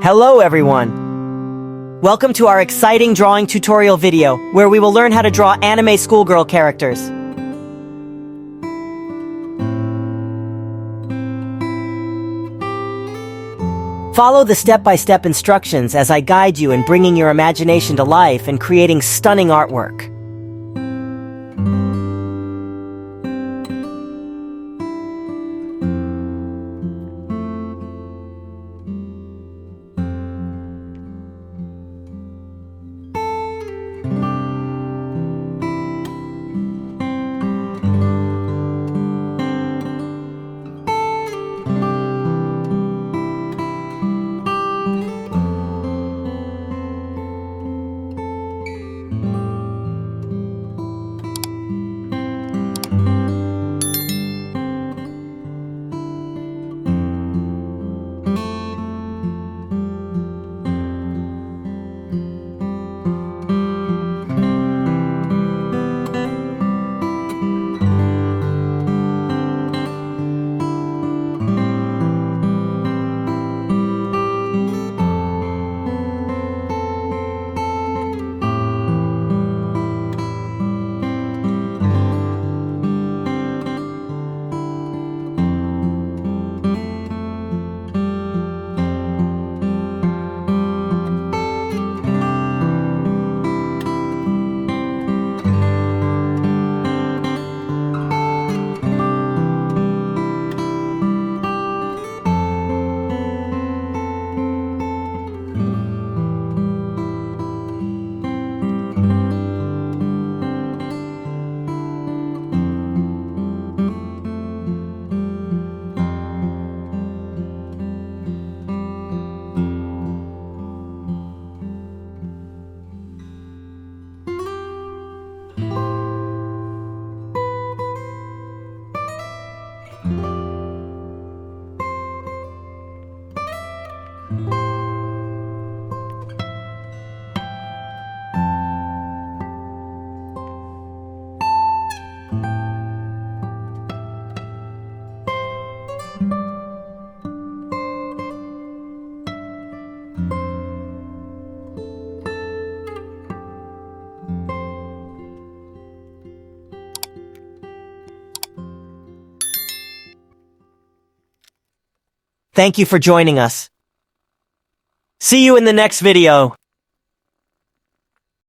Hello everyone! Welcome to our exciting drawing tutorial video, where we will learn how to draw anime schoolgirl characters. Follow the step-by-step instructions as I guide you in bringing your imagination to life and creating stunning artwork. Thank you for joining us. See you in the next video.